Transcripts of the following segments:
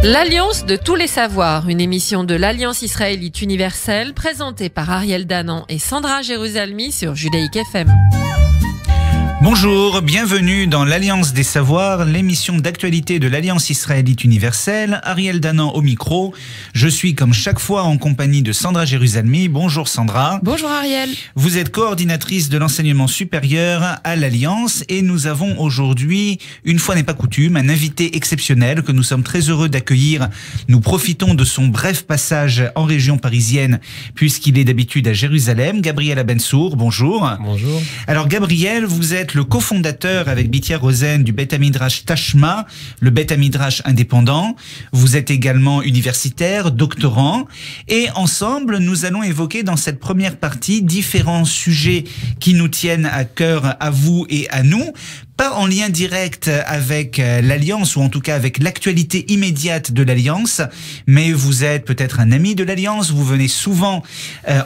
L'Alliance de tous les savoirs, une émission de l'Alliance israélite universelle présentée par Ariel Danan et Sandra Jérusalemi sur Judaïque FM. Bonjour, bienvenue dans l'Alliance des Savoirs, l'émission d'actualité de l'Alliance israélite universelle. Ariel Danan au micro. Je suis comme chaque fois en compagnie de Sandra Jérusalemi. Bonjour Sandra. Bonjour Ariel. Vous êtes coordinatrice de l'enseignement supérieur à l'Alliance et nous avons aujourd'hui, une fois n'est pas coutume, un invité exceptionnel que nous sommes très heureux d'accueillir. Nous profitons de son bref passage en région parisienne puisqu'il est d'habitude à Jérusalem. Gabriel Abensour, bonjour. Bonjour. Alors Gabriel, vous êtes le cofondateur avec Bitya Rosen du Beth Midrash Tashma, le Beth Midrash indépendant. Vous êtes également universitaire, doctorant. Et ensemble, nous allons évoquer dans cette première partie différents sujets qui nous tiennent à cœur, à vous et à nous. Pas en lien direct avec l'Alliance, ou en tout cas avec l'actualité immédiate de l'Alliance, mais vous êtes peut-être un ami de l'Alliance, vous venez souvent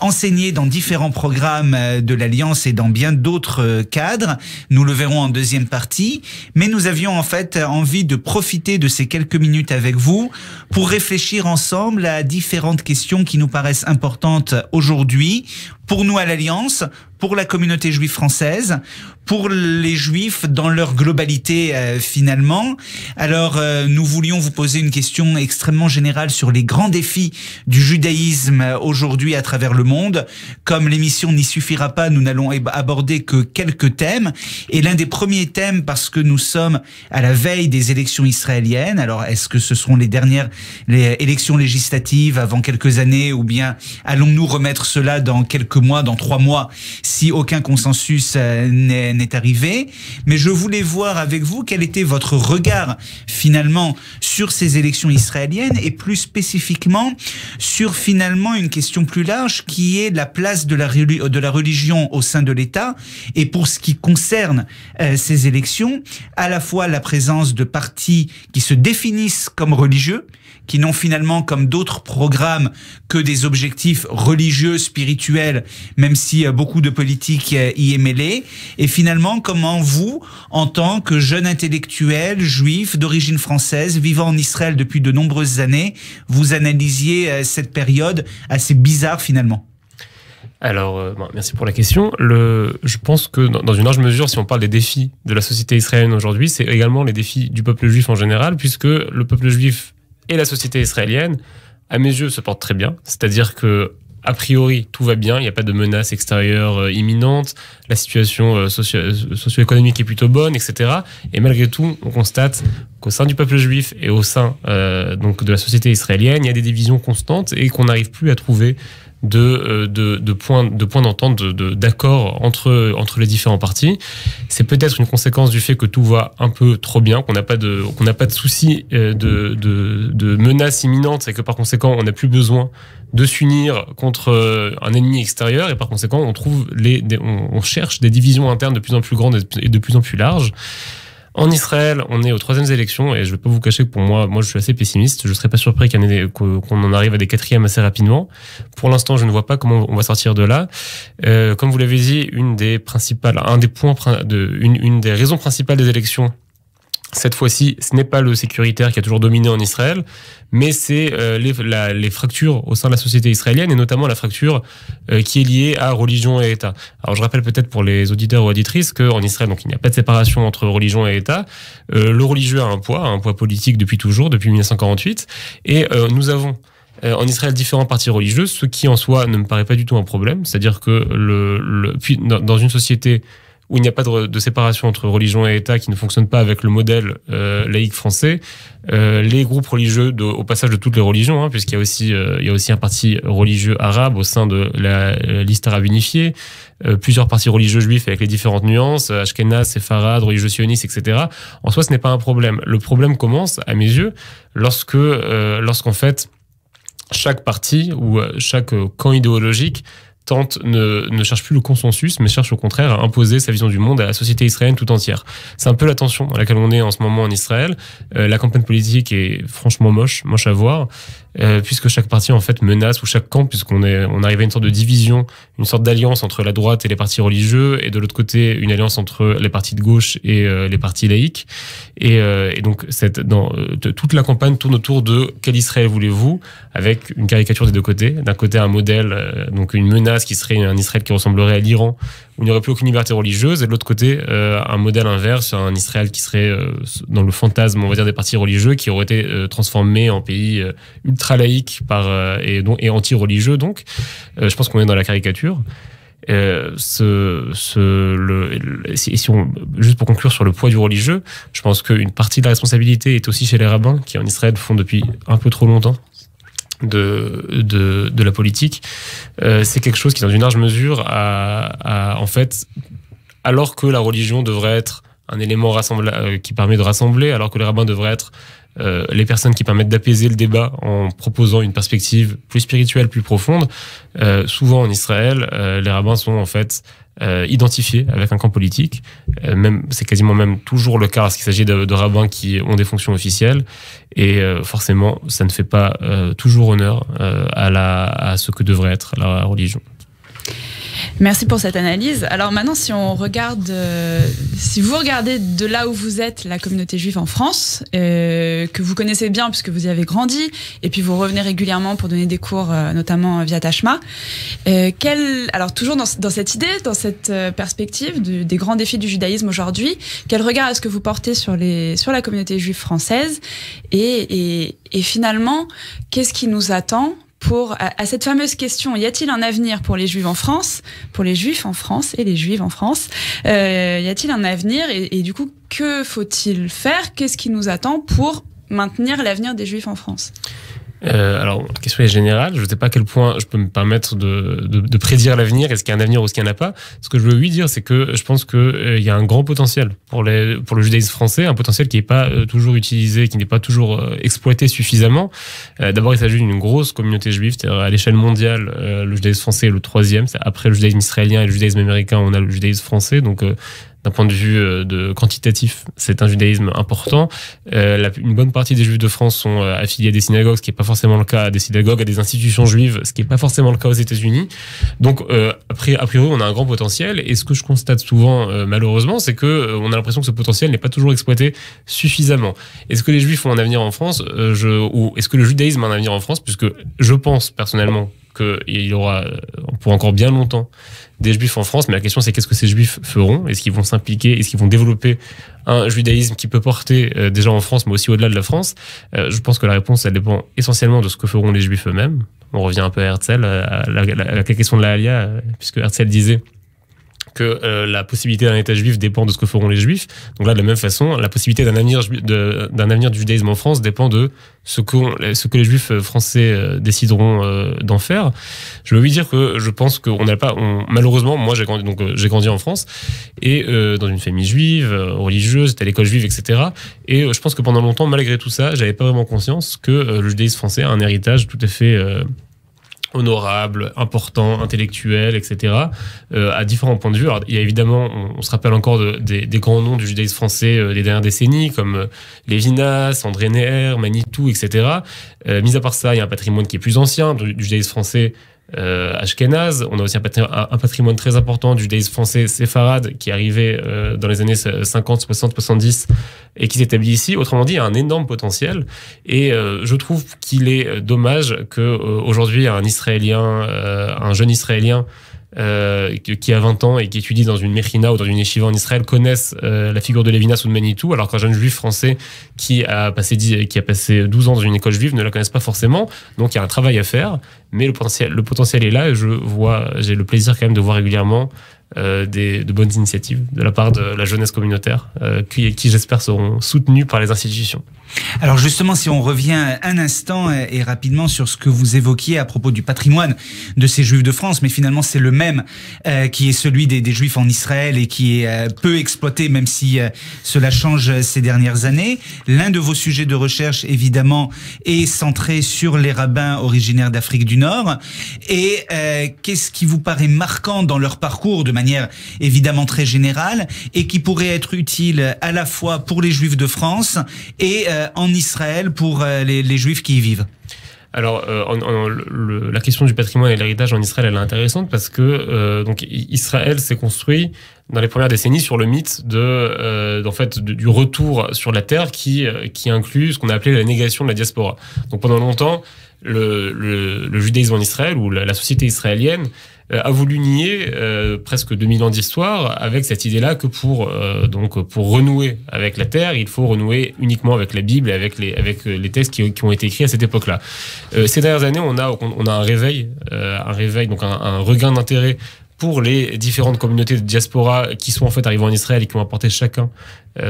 enseigner dans différents programmes de l'Alliance et dans bien d'autres cadres. Nous le verrons en deuxième partie, mais nous avions en fait envie de profiter de ces quelques minutes avec vous pour réfléchir ensemble à différentes questions qui nous paraissent importantes aujourd'hui, pour nous à l'Alliance, pour la communauté juive française, pour les juifs dans leur globalité finalement. Alors nous voulions vous poser une question extrêmement générale sur les grands défis du judaïsme aujourd'hui à travers le monde. Comme l'émission n'y suffira pas, nous n'allons aborder que quelques thèmes. Et l'un des premiers thèmes, parce que nous sommes à la veille des élections israéliennes, alors est-ce que ce seront les élections législatives avant quelques années, ou bien allons-nous remettre cela dans quelques mois, dans 3 mois, si aucun consensus n'est arrivé. Mais je voulais voir avec vous quel était votre regard finalement sur ces élections israéliennes et plus spécifiquement sur finalement une question plus large qui est la place de la religion au sein de l'État, et pour ce qui concerne ces élections, à la fois la présence de partis qui se définissent comme religieux, qui n'ont finalement comme d'autres programmes que des objectifs religieux, spirituels, même si beaucoup de politique y est mêlée. Et finalement, comment vous, en tant que jeune intellectuel juif d'origine française, vivant en Israël depuis de nombreuses années, vous analysiez cette période assez bizarre finalement? Alors, merci pour la question. Je pense que dans une large mesure, si on parle des défis de la société israélienne aujourd'hui, c'est également les défis du peuple juif en général, puisque le peuple juif et la société israélienne, à mes yeux, se portent très bien. C'est-à-dire que, a priori, tout va bien, il n'y a pas de menace extérieure imminente, la situation socio-économique est plutôt bonne, etc. Et malgré tout, on constate qu'au sein du peuple juif et au sein donc de la société israélienne, il y a des divisions constantes et qu'on n'arrive plus à trouver de points d'entente, d'accord entre les différents partis. C'est peut-être une conséquence du fait que tout va un peu trop bien, qu'on n'a pas de soucis de menaces imminentes, et que par conséquent on n'a plus besoin de s'unir contre un ennemi extérieur, et par conséquent on cherche des divisions internes de plus en plus grandes et de plus en plus larges. En Israël, on est aux 3e élections, et je ne vais pas vous cacher que pour moi je suis assez pessimiste. Je ne serais pas surpris qu'on en arrive à des 4e assez rapidement. Pour l'instant, je ne vois pas comment on va sortir de là. Comme vous l'avez dit, une des raisons principales des élections, cette fois-ci, ce n'est pas le sécuritaire qui a toujours dominé en Israël, mais c'est les fractures au sein de la société israélienne, et notamment la fracture qui est liée à religion et État. Alors je rappelle peut-être pour les auditeurs ou auditrices qu'en Israël, donc, il n'y a pas de séparation entre religion et État. Le religieux a un poids politique depuis toujours, depuis 1948, et nous avons en Israël différents partis religieux, ce qui en soi ne me paraît pas du tout un problème. C'est-à-dire que dans une société où il n'y a pas de séparation entre religion et État, qui ne fonctionne pas avec le modèle laïque français, les groupes religieux, au passage de toutes les religions, puisqu'il y a aussi un parti religieux arabe au sein de la liste arabe unifiée, plusieurs partis religieux juifs avec les différentes nuances, Ashkenaz, Séfarade, religieux sionistes, etc. En soi, ce n'est pas un problème. Le problème commence, à mes yeux, lorsqu'en fait, chaque parti ou chaque camp idéologique ne cherche plus le consensus, mais cherche au contraire à imposer sa vision du monde à la société israélienne tout entière. C'est un peu la tension dans laquelle on est en ce moment en Israël. La campagne politique est franchement moche à voir. puisque chaque parti en fait menace, ou chaque camp, on arrive à une sorte de division, une sorte d'alliance entre la droite et les partis religieux, et de l'autre côté une alliance entre les partis de gauche et les partis laïcs. Et donc toute la campagne tourne autour de quel Israël voulez-vous, avec une caricature des deux côtés. D'un côté un modèle, donc une menace qui serait un Israël qui ressemblerait à l'Iran, où il n'y aurait plus aucune liberté religieuse, et de l'autre côté un modèle inverse, un Israël qui serait dans le fantasme, on va dire, des partis religieux, qui aurait été transformé en pays ultra laïque et anti-religieux. Donc je pense qu'on est dans la caricature. Juste pour conclure sur le poids du religieux, je pense qu'une partie de la responsabilité est aussi chez les rabbins, qui en Israël font depuis un peu trop longtemps de la politique. C'est quelque chose qui, dans une large mesure, en fait, alors que la religion devrait être un élément qui permet de rassembler, alors que les rabbins devraient être les personnes qui permettent d'apaiser le débat en proposant une perspective plus spirituelle, plus profonde, souvent en Israël, les rabbins sont en fait identifiés avec un camp politique. C'est quasiment même toujours le cas lorsqu'il s'agit de rabbins qui ont des fonctions officielles, et forcément ça ne fait pas toujours honneur à ce que devrait être la religion. Merci pour cette analyse. Alors maintenant, si vous regardez de là où vous êtes, la communauté juive en France, que vous connaissez bien puisque vous y avez grandi, et puis vous revenez régulièrement pour donner des cours, notamment via Tashma. Alors toujours dans cette idée, dans cette perspective des grands défis du judaïsme aujourd'hui, quel regard est-ce que vous portez sur la communauté juive française, et finalement, qu'est-ce qui nous attend à cette fameuse question, y a-t-il un avenir pour les juifs en France, y a-t-il un avenir, et du coup, que faut-il faire? Qu'est-ce qui nous attend pour maintenir l'avenir des juifs en France? Alors, la question est générale. Je ne sais pas à quel point je peux me permettre de prédire l'avenir. Est-ce qu'il y a un avenir ou est-ce qu'il n'y en a pas? Ce que je veux lui dire, c'est que je pense qu'il y a un grand potentiel pour le judaïsme français, un potentiel qui n'est pas toujours utilisé, qui n'est pas toujours exploité suffisamment. D'abord, il s'agit d'une grosse communauté juive, c'est-à-dire à l'échelle mondiale, le judaïsme français est le troisième. Après le judaïsme israélien et le judaïsme américain, on a le judaïsme français. Donc, d'un point de vue quantitatif, c'est un judaïsme important. Une bonne partie des juifs de France sont affiliés à des synagogues, ce qui n'est pas forcément le cas, à des synagogues, à des institutions juives, ce qui n'est pas forcément le cas aux États-Unis. Donc, a priori, on a un grand potentiel. Et ce que je constate souvent, malheureusement, c'est que on a l'impression que ce potentiel n'est pas toujours exploité suffisamment. Est-ce que les juifs ont un avenir en France, ou est-ce que le judaïsme a un avenir en France? Puisque je pense personnellement qu'il y aura pour encore bien longtemps des juifs en France, mais la question c'est qu'est-ce que ces juifs feront? Est-ce qu'ils vont s'impliquer? Est-ce qu'ils vont développer un judaïsme qui peut porter déjà en France, mais aussi au-delà de la France? Je pense que la réponse, elle dépend essentiellement de ce que feront les juifs eux-mêmes. On revient un peu à Herzl, à la question de la Alia, puisque Herzl disait que la possibilité d'un État juif dépend de ce que feront les juifs. Donc là, de la même façon, la possibilité d'un avenir du judaïsme en France dépend de ce que les juifs français décideront d'en faire. Je veux lui dire que je pense qu'on n'a pas... malheureusement, moi, j'ai grandi en France, et dans une famille juive, religieuse, j'étais à l'école juive, etc. Et je pense que pendant longtemps, malgré tout ça, j'avais pas vraiment conscience que le judaïsme français a un héritage tout à fait... honorable, important, intellectuel, etc., à différents points de vue. Alors, il y a évidemment, on se rappelle encore des grands noms du judaïsme français des dernières décennies, comme Lévinas, André Neher, Manitou, etc. Mis à part ça, il y a un patrimoine qui est plus ancien du judaïsme français, ashkénaze. On a aussi un patrimoine très important du judaïsme français séfarade qui est arrivé dans les années 50, 60, 70 et qui s'établit ici. Autrement dit, il y a un énorme potentiel, et je trouve qu'il est dommage qu'aujourd'hui un jeune Israélien qui a 20 ans et qui étudie dans une Mechina ou dans une yeshiva en Israël connaisse la figure de Lévinas ou de Manitou, alors qu'un jeune juif français qui a passé 12 ans dans une école juive ne la connaisse pas forcément. Donc il y a un travail à faire, mais le potentiel est là, et j'ai le plaisir quand même de voir régulièrement de bonnes initiatives de la part de la jeunesse communautaire qui j'espère seront soutenues par les institutions. Alors justement, si on revient un instant et rapidement sur ce que vous évoquiez à propos du patrimoine de ces Juifs de France, mais finalement c'est le même qui est celui des Juifs en Israël et qui est peu exploité, même si cela change ces dernières années. L'un de vos sujets de recherche, évidemment, est centré sur les rabbins originaires d'Afrique du Nord. Et qu'est-ce qui vous paraît marquant dans leur parcours, de manière évidemment très générale, et qui pourrait être utile à la fois pour les Juifs de France et en Israël pour les Juifs qui y vivent? Alors, la question du patrimoine et de l'héritage en Israël, elle est intéressante parce que donc Israël s'est construit dans les premières décennies sur le mythe du retour sur la terre qui inclut ce qu'on a appelé la négation de la diaspora. Donc pendant longtemps, le judaïsme en Israël ou la société israélienne a voulu nier presque 2000 ans d'histoire avec cette idée-là que pour renouer avec la terre, il faut renouer uniquement avec la Bible et avec les textes qui ont été écrits à cette époque-là. Ces dernières années, on a un réveil, donc un regain d'intérêt pour les différentes communautés de diaspora qui sont en fait arrivées en Israël et qui ont apporté chacun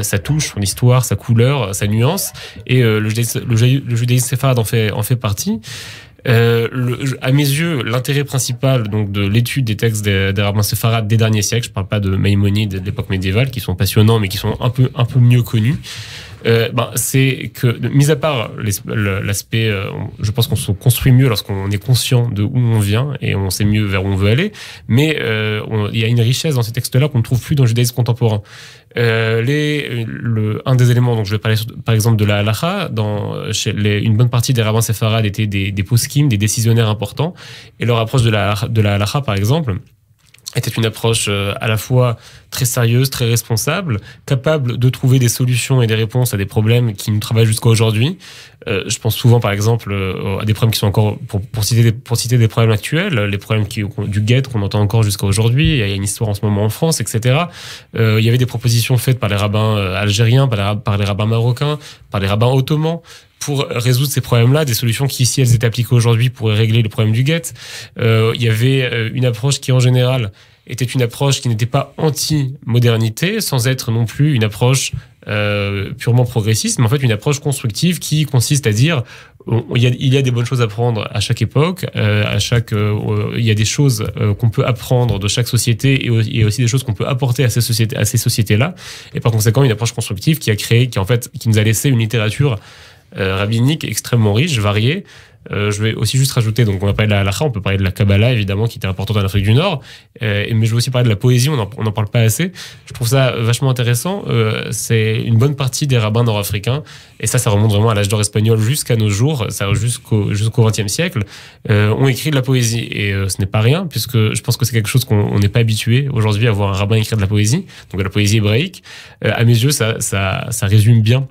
sa touche, son histoire, sa couleur, sa nuance. Et le judaïsme séfarade en fait partie. À mes yeux, l'intérêt principal donc de l'étude des textes des rabbins séfarades des derniers siècles, je parle pas de Maïmonide de l'époque médiévale, qui sont passionnants mais qui sont un peu mieux connus, c'est que, mis à part l'aspect, je pense qu'on se construit mieux lorsqu'on est conscient de où on vient et on sait mieux vers où on veut aller, mais il y a une richesse dans ces textes-là qu'on ne trouve plus dans le judaïsme contemporain. Un des éléments, donc je vais parler par exemple de la halacha, une bonne partie des rabbins séfarades étaient des poskim, des décisionnaires importants, et leur approche de la halacha par exemple était une approche à la fois très sérieuse, très responsable, capable de trouver des solutions et des réponses à des problèmes qui nous travaillent jusqu'à aujourd'hui. Je pense souvent, par exemple, à des problèmes qui sont encore, pour citer des problèmes actuels, les problèmes du guet qu'on entend encore jusqu'à aujourd'hui. Il y a une histoire en ce moment en France, etc. Il y avait des propositions faites par les rabbins algériens, par les rabbins marocains, par les rabbins ottomans, pour résoudre ces problèmes-là, des solutions qui, si elles étaient appliquées aujourd'hui, pourraient régler le problème du guet. Il y avait une approche qui, en général, était une approche qui n'était pas anti-modernité, sans être non plus une approche purement progressiste, mais en fait une approche constructive qui consiste à dire il y a des bonnes choses à prendre à chaque époque, il y a des choses qu'on peut apprendre de chaque société et aussi des choses qu'on peut apporter à ces sociétés-là. Et par conséquent, une approche constructive qui nous a laissé une littérature rabbinique extrêmement riche, variée. Je vais aussi juste rajouter, donc on va parler de la halakha, on peut parler de la Kabbalah évidemment qui était importante en Afrique du Nord, mais je vais aussi parler de la poésie, on n'en parle pas assez. Je trouve ça vachement intéressant. C'est une bonne partie des rabbins nord-africains, et ça remonte vraiment à l'âge d'or espagnol jusqu'à nos jours, jusqu'au XXe siècle, ont écrit de la poésie, et ce n'est pas rien, puisque je pense que c'est quelque chose qu'on n'est pas habitué aujourd'hui à voir un rabbin écrire de la poésie, donc de la poésie hébraïque. À mes yeux, ça résume bien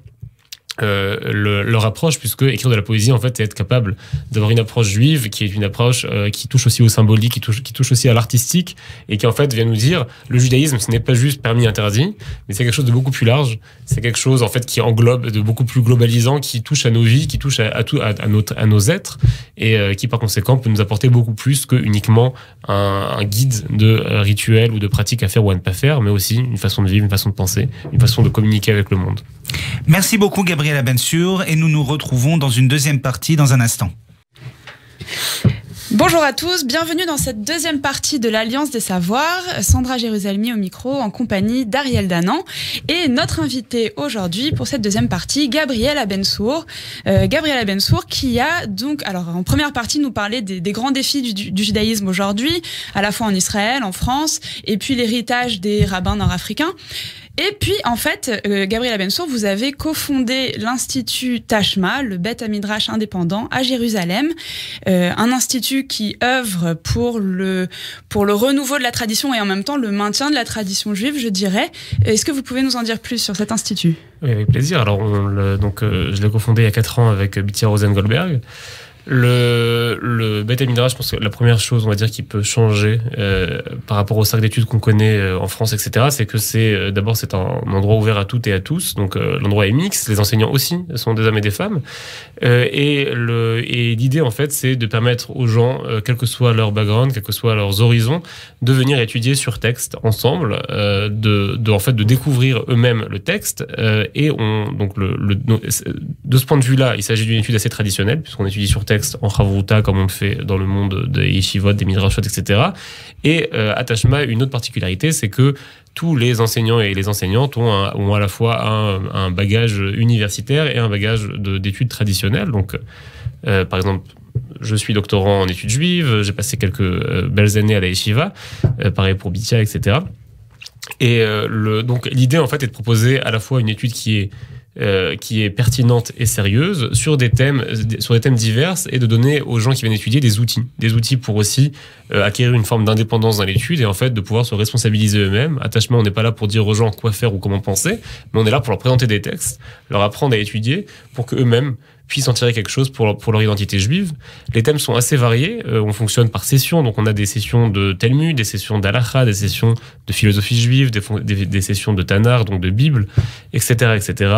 leur approche, puisque écrire de la poésie, en fait, c'est être capable d'avoir une approche juive qui est une approche qui touche aussi au symbolique, qui touche aussi à l'artistique, et qui en fait vient nous dire le judaïsme, ce n'est pas juste permis interdit, mais c'est quelque chose de beaucoup plus large. C'est quelque chose en fait qui englobe, de beaucoup plus globalisant, qui touche à nos vies, qui touche à nos êtres, et qui par conséquent peut nous apporter beaucoup plus que uniquement un guide de rituels ou de pratiques à faire ou à ne pas faire, mais aussi une façon de vivre, une façon de penser, une façon de communiquer avec le monde. Merci beaucoup Gabriel Abensour, et nous nous retrouvons dans une deuxième partie dans un instant. Bonjour à tous, bienvenue dans cette deuxième partie de l'Alliance des Savoirs. Sandra Jérusalemi au micro en compagnie d'Ariel Danan et notre invité aujourd'hui pour cette deuxième partie, Gabriel Abensour. Gabriel Abensour qui a donc, alors en première partie, nous parlé des grands défis du judaïsme aujourd'hui, à la fois en Israël, en France, et puis l'héritage des rabbins nord-africains. Et puis, en fait, Gabriel Abensour, vous avez cofondé l'Institut Tashma, le Beth Midrash indépendant à Jérusalem, un institut qui œuvre pour le renouveau de la tradition et en même temps le maintien de la tradition juive, je dirais. Est-ce que vous pouvez nous en dire plus sur cet institut ? Oui, avec plaisir. Alors, je l'ai cofondé il y a 4 ans avec Bitya Rosen-Goldberg. Le Beth Midrash, je pense que la première chose, on va dire, qui peut changer par rapport au cercle d'études qu'on connaît en France, etc., c'est que c'est un endroit ouvert à toutes et à tous. Donc l'endroit est mixte, les enseignants aussi sont des hommes et des femmes. Et l'idée, en fait, c'est de permettre aux gens, quel que soit leur background, quels que soient leurs horizons, de venir étudier sur texte ensemble, de découvrir eux-mêmes le texte. De ce point de vue-là, il s'agit d'une étude assez traditionnelle, puisqu'on étudie sur texte en chavruta, comme on le fait dans le monde des yeshivot, des midrashot, etc. Et à Tashma, une autre particularité, c'est que tous les enseignants et les enseignantes ont à la fois un bagage universitaire et un bagage d'études traditionnelles. Donc, par exemple, je suis doctorant en études juives, j'ai passé quelques belles années à la yeshiva, pareil pour Bitya, etc. Et donc l'idée, en fait, est de proposer à la fois une étude qui est qui est pertinente et sérieuse sur des thèmes divers, et de donner aux gens qui viennent étudier des outils pour aussi acquérir une forme d'indépendance dans l'étude et en fait de pouvoir se responsabiliser eux-mêmes. Attachement, on n'est pas là pour dire aux gens quoi faire ou comment penser, mais on est là pour leur présenter des textes, leur apprendre à étudier pour qu'eux-mêmes puissent en tirer quelque chose pour leur identité juive. Les thèmes sont assez variés, on fonctionne par sessions, donc on a des sessions de Talmud, des sessions d'Halakha, des sessions de philosophie juive, des sessions de Tanar, donc de Bible, etc. etc.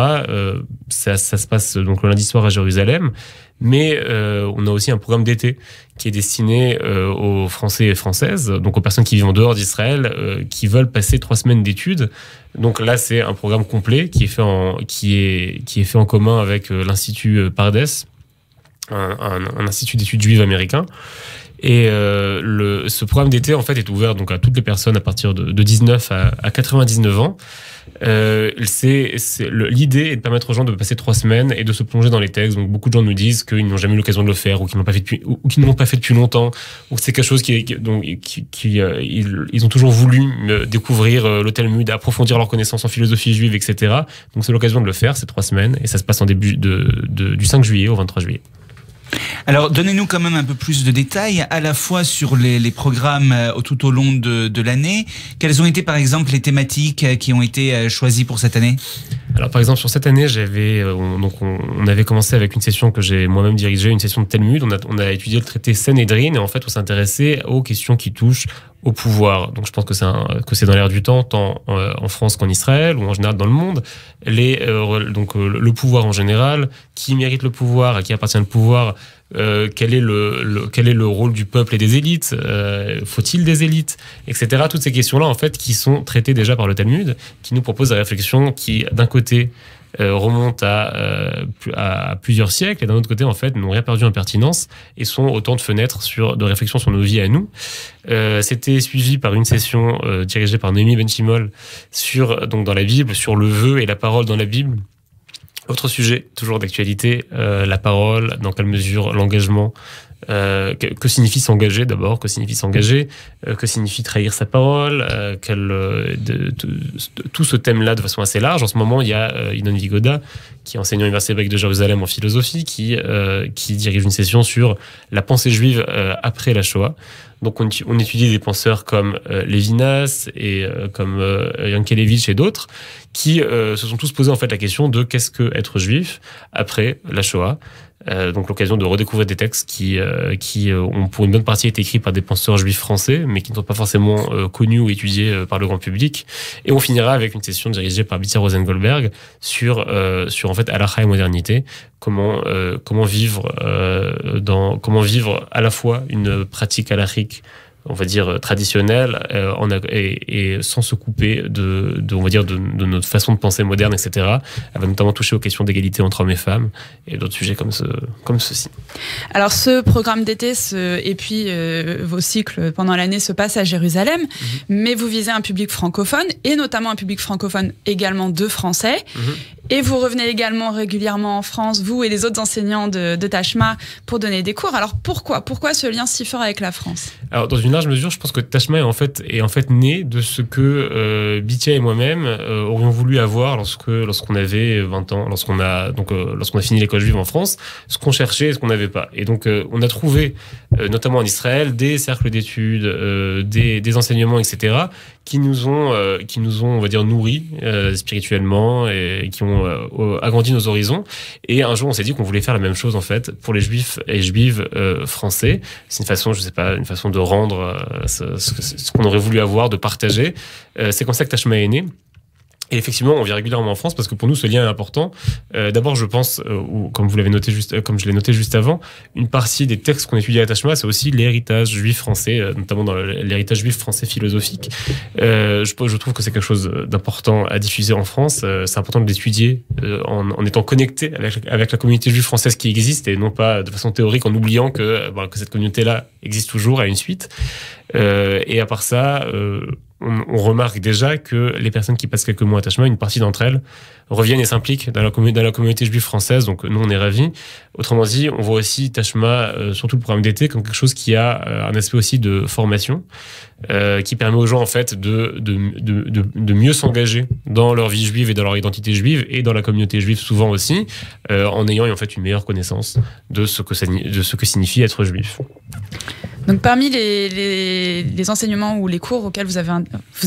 Ça se passe donc le lundi soir à Jérusalem, mais on a aussi un programme d'été qui est destiné aux Français et Françaises, donc aux personnes qui vivent en dehors d'Israël, qui veulent passer 3 semaines d'études. Donc là, c'est un programme complet qui est fait en commun avec l'Institut Pardes, un institut d'études juives américain. Et ce programme d'été, en fait, est ouvert donc à toutes les personnes à partir de 19 à 99 ans. L'idée est de permettre aux gens de passer 3 semaines et de se plonger dans les textes. Donc beaucoup de gens nous disent qu'ils n'ont jamais eu l'occasion de le faire, ou qu'ils ne l'ont pas fait depuis longtemps, ou que c'est quelque chose ils ont toujours voulu découvrir le Talmud, approfondir leurs connaissances en philosophie juive, etc. Donc c'est l'occasion de le faire, c'est 3 semaines, et ça se passe en début du 5 juillet au 23 juillet. Alors, donnez-nous quand même un peu plus de détails, à la fois sur les programmes tout au long de l'année. Quelles ont été, par exemple, les thématiques qui ont été choisies pour cette année ? Alors, par exemple, sur cette année, on avait commencé avec une session que j'ai moi-même dirigée, une session de Talmud. On a étudié le traité Sanhedrin, et en fait, on s'intéressait aux questions qui touchent au pouvoir. Donc, je pense que c'est dans l'air du temps, tant en France qu'en Israël, ou en général dans le monde. Le pouvoir en général, qui mérite le pouvoir, à qui appartient le pouvoir, quel est le rôle du peuple et des élites, faut-il des élites, etc. Toutes ces questions-là, en fait, qui sont traitées déjà par le Talmud, qui nous propose des réflexions qui, d'un côté, remontent à plusieurs siècles, et d'un autre côté, en fait, n'ont rien perdu en pertinence et sont autant de fenêtres de réflexion sur nos vies à nous. C'était suivi par une session dirigée par Noémie Ben-Shimol dans la Bible, sur le vœu et la parole dans la Bible. Autre sujet, toujours d'actualité, la parole, dans quelle mesure l'engagement, que signifie s'engager d'abord, que signifie s'engager, que signifie trahir sa parole, tout ce thème-là de façon assez large. En ce moment, il y a Inoun Vigoda, qui est enseignant à l'Université hébraïque de Jérusalem en philosophie, qui dirige une session sur la pensée juive après la Shoah. Donc on étudie des penseurs comme Lévinas et comme Yankelevitch et d'autres, qui se sont tous posés en fait la question de qu'est-ce que être juif après la Shoah. Donc l'occasion de redécouvrir des textes qui ont pour une bonne partie été écrits par des penseurs juifs français, mais qui ne sont pas forcément connus ou étudiés par le grand public. Et on finira avec une session dirigée par Bittia Rosen-Goldberg sur en fait Halakha et modernité, comment vivre à la fois une pratique halakhique, on va dire traditionnelle, et sans se couper de notre façon de penser moderne, etc. Elle va notamment toucher aux questions d'égalité entre hommes et femmes et d'autres sujets comme ceci. Alors ce programme d'été et puis vos cycles pendant l'année se passent à Jérusalem, mais vous visez un public francophone, et notamment un public francophone également de Français. Et vous revenez également régulièrement en France, vous et les autres enseignants de Tashma, pour donner des cours. Alors pourquoi ce lien si fort avec la France ? Alors dans une large mesure, je pense que Tashma est en fait né de ce que Bittia et moi-même aurions voulu avoir lorsqu'on avait 20 ans, lorsqu'on a fini l'école juive en France, ce qu'on cherchait et ce qu'on n'avait pas. Et donc on a trouvé, notamment en Israël, des cercles d'études, des enseignements, etc., qui nous ont, on va dire, nourris spirituellement, et qui ont agrandi nos horizons. Et un jour, on s'est dit qu'on voulait faire la même chose, en fait, pour les juifs et juives français. C'est une façon de rendre ce qu'on aurait voulu avoir, de partager. C'est comme ça que Tashma est né. Et effectivement, on vient régulièrement en France parce que pour nous, ce lien est important. D'abord, je pense, comme je l'ai noté juste avant, une partie des textes qu'on étudie à Tashma, c'est aussi l'héritage juif français, notamment dans l'héritage juif français philosophique. Je trouve que c'est quelque chose d'important à diffuser en France. C'est important de l'étudier en étant connecté avec la communauté juive française qui existe, et non pas de façon théorique en oubliant que cette communauté-là existe toujours, a une suite. Et à part ça, on remarque déjà que les personnes qui passent quelques mois à Tashma, une partie d'entre elles reviennent et s'impliquent dans la communauté juive française. Donc nous, on est ravis. Autrement dit, on voit aussi Tashma, surtout le programme d'été, comme quelque chose qui a un aspect aussi de formation, qui permet aux gens en fait de mieux s'engager dans leur vie juive et dans leur identité juive et dans la communauté juive souvent aussi, en ayant en fait une meilleure connaissance de ce que signifie être juif. Donc parmi les enseignements ou les cours auxquels vous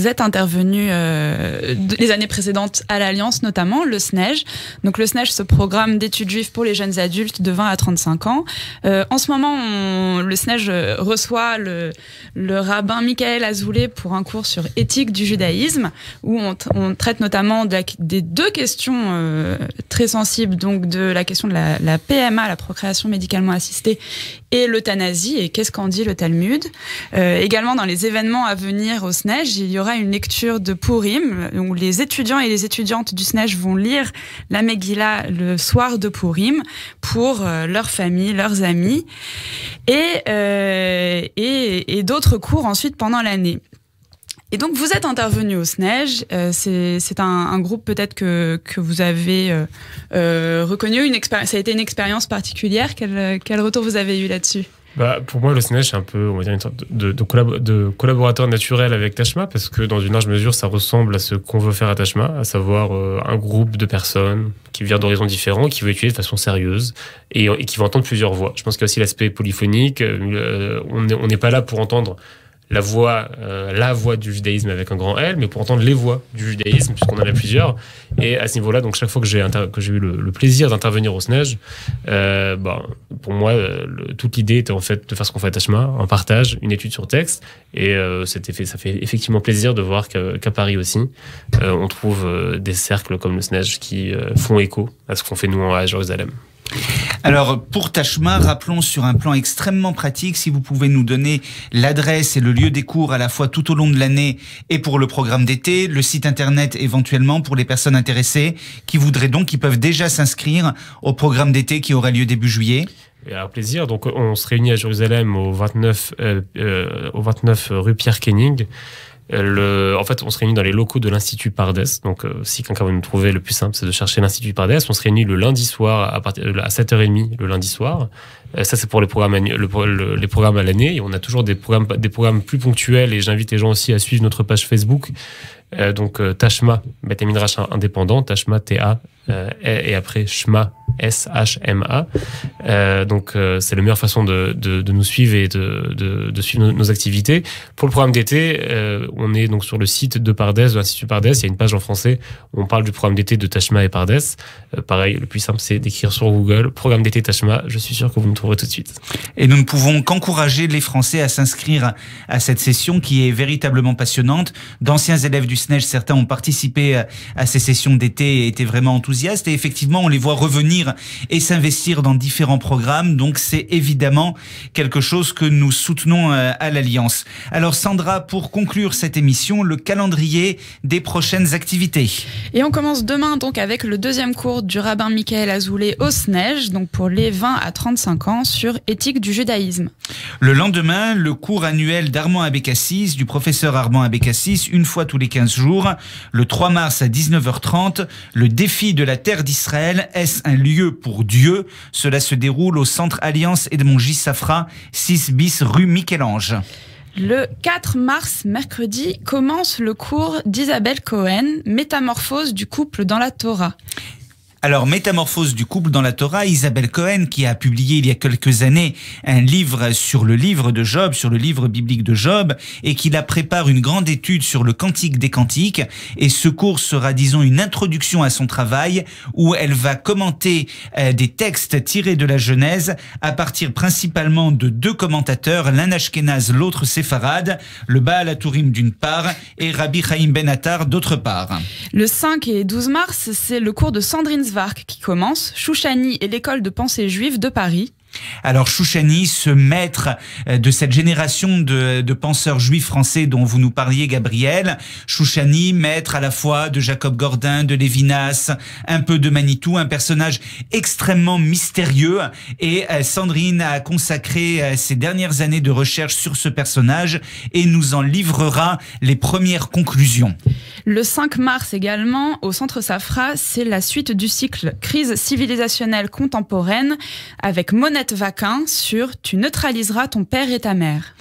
êtes intervenu les années précédentes à l'Alliance, notamment le SNEJ. Donc le SNEJ, ce programme d'études juives pour les jeunes adultes de 20 à 35 ans. En ce moment, le SNEJ reçoit le rabbin Michael Azoulay pour un cours sur éthique du judaïsme, où on traite notamment des deux questions très sensibles, donc de la question de la PMA, la procréation médicalement assistée, et l'euthanasie, et qu'est-ce qu'en dit le Talmud. Également, dans les événements à venir au SNEJ, il y aura une lecture de Purim, où les étudiants et les étudiantes du SNEJ vont lire la Megillah le soir de Purim pour leur famille, leurs amis, et d'autres cours ensuite pendant l'année. Et donc, vous êtes intervenu au SNEJ. C'est un groupe peut-être que vous avez reconnu. Ça a été une expérience particulière. Quel retour vous avez eu là-dessus ? Pour moi, le SNEJ, c'est un peu, on va dire, une sorte de collaborateur naturel avec Tashma, parce que dans une large mesure, ça ressemble à ce qu'on veut faire à Tashma, à savoir un groupe de personnes qui viennent d'horizons différents, qui veut étudier de façon sérieuse et qui vont entendre plusieurs voix. Je pense qu'il y a aussi l'aspect polyphonique. On n'est pas là pour entendre la voix du judaïsme avec un grand L, mais pour entendre les voix du judaïsme, puisqu'on en a plusieurs. Et à ce niveau-là, donc chaque fois que j'ai eu le plaisir d'intervenir au SNEJ, pour moi, toute l'idée était en fait de faire ce qu'on fait à Tashma, un partage, une étude sur texte. Et ça fait effectivement plaisir de voir qu'à Paris aussi, on trouve des cercles comme le SNEJ qui font écho à ce qu'on fait nous à Jérusalem. Alors, pour Tashma, rappelons sur un plan extrêmement pratique, si vous pouvez nous donner l'adresse et le lieu des cours à la fois tout au long de l'année et pour le programme d'été, le site internet éventuellement pour les personnes intéressées qui peuvent déjà s'inscrire au programme d'été qui aura lieu début juillet. Avec plaisir. Donc, on se réunit à Jérusalem au 29 rue Pierre Kenning. En fait, on se réunit dans les locaux de l'Institut Pardes. Donc, si quelqu'un veut nous trouver, le plus simple, c'est de chercher l'Institut Pardes. On se réunit le lundi soir à 7h30 le lundi soir. Ça, c'est pour les programmes à l'année. Et on a toujours des programmes plus ponctuels. Et j'invite les gens aussi à suivre notre page Facebook. Donc, Tashma, Beth Midrash indépendant, Tashma, T-A, et après Shma, S-H-M-A. Donc, c'est la meilleure façon de nous suivre et de suivre nos activités. Pour le programme d'été, on est donc sur le site de Pardes, de l'Institut Pardes. Il y a une page en français où on parle du programme d'été de Tashma et Pardes. Pareil, le plus simple, c'est d'écrire sur Google programme d'été Tashma. Je suis sûr que vous me trouverez tout de suite. Et nous ne pouvons qu'encourager les Français à s'inscrire à cette session qui est véritablement passionnante. D'anciens élèves du SNEJ, certains ont participé à ces sessions d'été et étaient vraiment enthousiastes. Et effectivement, on les voit revenir et s'investir dans différents programmes. Donc, c'est évidemment quelque chose que nous soutenons à l'Alliance. Alors, Sandra, pour conclure cette émission, le calendrier des prochaines activités. Et on commence demain donc avec le deuxième cours du rabbin Michael Azoulay au SNEJ, donc pour les 20 à 35 ans, sur éthique du judaïsme. Le lendemain, le cours annuel d'Armand Abécassis, du professeur Armand Abécassis, une fois tous les 15 jours. Le 3 mars à 19h30, le défi de la terre d'Israël, est-ce un lieu pour Dieu? Cela se déroule au centre Alliance Edmond J. Safra, 6 bis rue Michel-Ange. Le 4 mars, mercredi, commence le cours d'Isabelle Cohen, Métamorphose du couple dans la Torah. Alors, Métamorphose du couple dans la Torah, Isabelle Cohen, qui a publié il y a quelques années un livre sur le livre de Job, sur le livre biblique de Job, et qui la prépare une grande étude sur le Cantique des Cantiques. Et ce cours sera, disons, une introduction à son travail, où elle va commenter des textes tirés de la Genèse, à partir principalement de deux commentateurs, l'un ashkénaze, l'autre séfarade, le Baal HaTurim d'une part, et Rabbi Chaim Ben Attar d'autre part. Le 5 et 12 mars, c'est le cours de Sandrine Svark qui commence, Chouchani et l'école de pensée juive de Paris. Alors Chouchani, ce maître de cette génération de penseurs juifs français dont vous nous parliez, Gabriel, Chouchani, maître à la fois de Jacob Gordin, de Lévinas, un peu de Manitou, un personnage extrêmement mystérieux, et Sandrine a consacré ses dernières années de recherche sur ce personnage et nous en livrera les premières conclusions. Le 5 mars également, au Centre Safra, c'est la suite du cycle Crise civilisationnelle contemporaine avec Monette Vaquin sur « Tu neutraliseras ton père et ta mère ».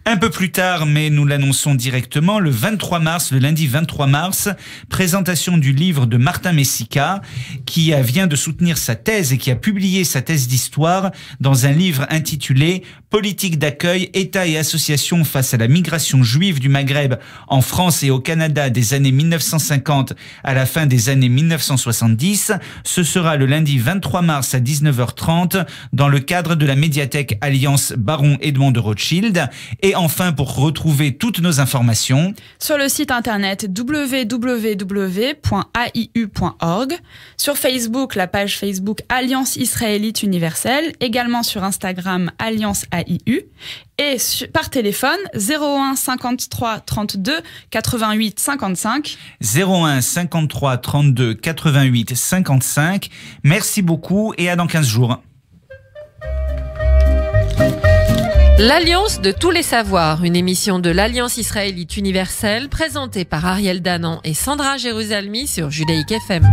Un peu plus tard, mais nous l'annonçons directement, le 23 mars, le lundi 23 mars, présentation du livre de Martin Messica, qui vient de soutenir sa thèse et qui a publié sa thèse d'histoire dans un livre intitulé « Politique d'accueil, État et associations face à la migration juive du Maghreb en France et au Canada des années 1950 à la fin des années 1970 ». Ce sera le lundi 23 mars à 19h30 dans le cadre de la médiathèque Alliance Baron Edmond de Rothschild. Et enfin, pour retrouver toutes nos informations, sur le site internet www.aiu.org, sur Facebook, la page Facebook Alliance Israélite Universelle, également sur Instagram Alliance AIU, et par téléphone 01 53 32 88 55. 01 53 32 88 55. Merci beaucoup et à dans 15 jours. L'Alliance de tous les savoirs, une émission de l'Alliance Israélite Universelle présentée par Ariel Danan et Sandra Jérusalemi sur Judaïque FM.